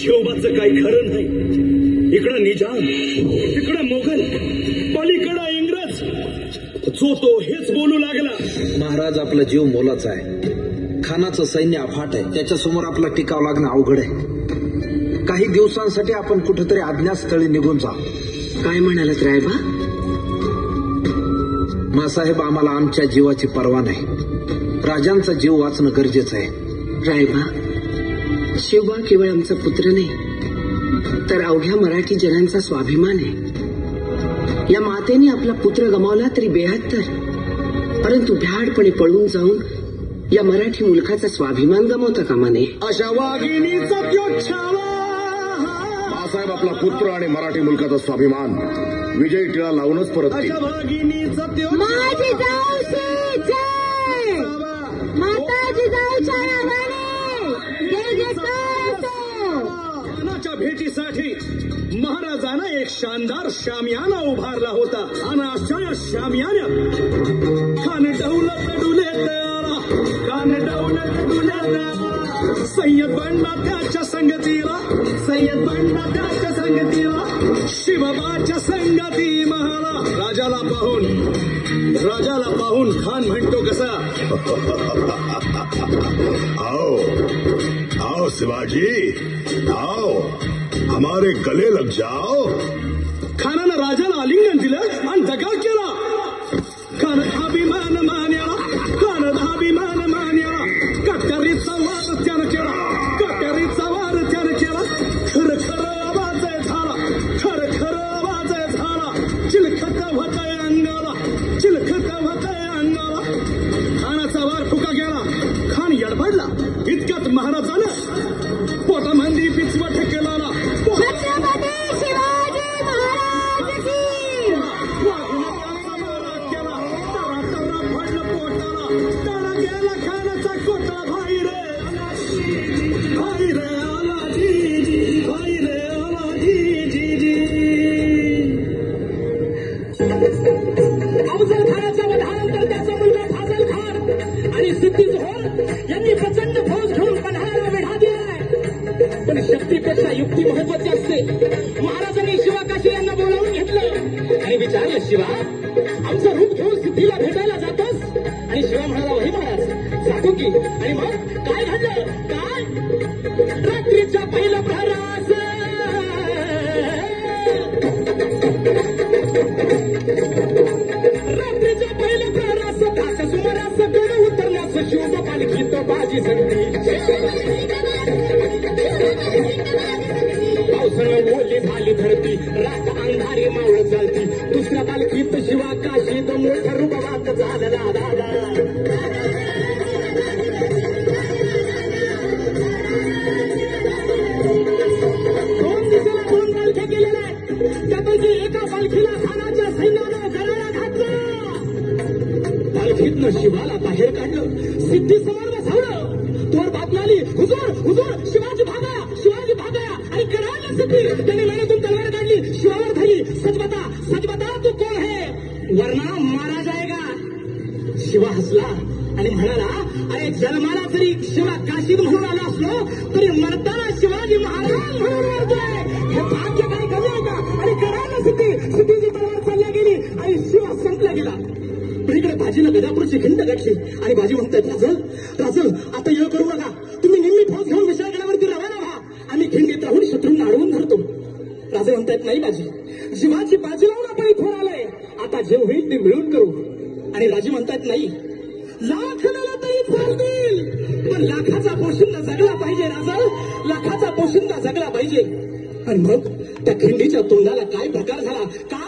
शिवबाचं काही खरं नाही. इकडं निजाम, तिकडं मोगल, पलीकडं इंग्रज. जो तो हेच बोलू लागला. महाराज, आपला जीव मोलाचा आहे. खानाचं सैन्य अफाट आहे. त्याच्यासमोर आपला टिकाव लागणं अवघड आहे. काही दिवसांसाठी आपण कुठेतरी अज्ञातस्थळी निघून जा. काय म्हणालात रायबा? मासाहेब, आम्हाला आमच्या जीवाची पर्वा नाही. राजांचा जीव वाचणं गरजेचं आहे. रायबा, शिवबा केवळ आमचा पुत्र नाही, तर अवघ्या मराठी जनांचा स्वाभिमान आहे. या मातेने आपला पुत्र गमावला तरी 72, परंतु भ्याडपणे पळून जाऊन या मराठी मुलखाचा स्वाभिमान गमावता कामा नये. अशा वाघिणीचा त्यो छावा. मासाहेब, आपला पुत्र आणि मराठी मुलकाचा स्वाभिमान विजयी टिळा लावूनच परत अशा वाघिणीचा त्यो माझी जाऊशी जय, माता जिजाऊच्या नावाने जय जयकार असो. खानाच्या भेटीसाठी महाराजांना एक शानदार शामियाना उभारला होता. आणि अशा या शामियान्यात खान डौलत डुलेत आला, खान डौलत डुलेत आला. सय्यद बंडा त्याच्या संगतीला, सय्यद बंडा त्याच्या संगतीला, शिवबाच्या संगती महाला. राजाला पाहून खान म्हणतो कसा, आओ आओ शिवाजी, आओ हमारे गले लग जाओ. खानानं राजाला आलिंगन दिलं आणि दगा केला. खान अभिमान मान्याला, खान अभिमान मान्याला. कट्यारीचा वार त्यानं केला, कट्यारीचा वार त्यानं केला. खर आवाज झाला, खर आवाज झाला. चिलखत होतय अंगाला, चिलखत होतय अंगाला. खानाचा वार फुका गेला. खान यडबडला. इतक्यात महाराजानं पोटामंदी पिचवट केला. छत्रपती शिवाजी महाराज की. फडलं पोटाला. त्याला गेला खानाचा कोटा. भाई रे आला जी, भाई रे आला जी. अफजल खानाच्या वधानंतर त्याचा मुलगा फाजल खान आणि सिद्धी जोहर यांनी प्रचंड फौज घेऊन पन्हाळ्याला वेढा दिलाय. पण शक्तीपेक्षा युक्ती महत्वाची असते. महाराजांनी शिवा काशी यांना बोलावून घेतलं आणि विचारलं, शिवा, आमचं रूप घेऊन सिद्धीला भेटायला जातोस? आणि शिवा म्हणाला, वही महाराज, जातो की. आणि मग काय घडलं? काय? रात्रीच्या पहिल्या प्रहरास त्याच्या सुमारास गड उतरण्यास शिव पालखीत बाजी संधी. पावसानं ओली झाली धरती, रात अंधारी मावळ चालती. दुसऱ्या पालखीत शिवा काशीत मोठं रूपवात झालं दादा. दोन दिवसाला 2 पालख्या गेलेल्या आहेत. त्यापैकी एका पालखीला खानाच्या सैन्यानं गळाला घातलं. पालखीतनं शिवाला बाहेर काढलं, सिद्धी समोर बसवलं. तोर बातमी आली, हुजूर हुजूर, शिवाजी भागा, शिवाजी भागा. आणि कळालं सिद्धी. त्याने मनातून तलवार काढली, शिवावर धरली. सच बता तू कोण है, वरना मारा जाएगा. शिवा हसला आणि म्हणाला, अरे जन्माला जरी शिवा काशीद म्हणून आला असलो तरी मरताना शिवाजी महाराज म्हणून मरतोय. हे भाग्य काय कमी आहे का? आणि कळालं सिद्धीची तलवार चालल्या गेली आणि शिवा संपला गेला. इकडे बाजीला गदापूरची खिंड गाठली आणि बाजी म्हणतात, राजल आता येळ करू नका. तुम्ही निम्मी फौज घेऊन विशाळगडावरती रवाना व्हा. आम्ही खिंडीत राहून शत्रूंना अडवून धरतो. राजे म्हणतात, नाही बाजी, जीवाची बाजी लावून आपण इथून आलोय. आता जे होईल ते मिळून करू. आणि राजे म्हणतात, नाही, लाख झाला तरी चालतील, पण लाखाचा पोशिंदा जगला पाहिजे. राजल, लाखाचा पोशिंदा जगला पाहिजे. आणि मग त्या खिंडीच्या तोंडाला काय प्रकार झाला, काय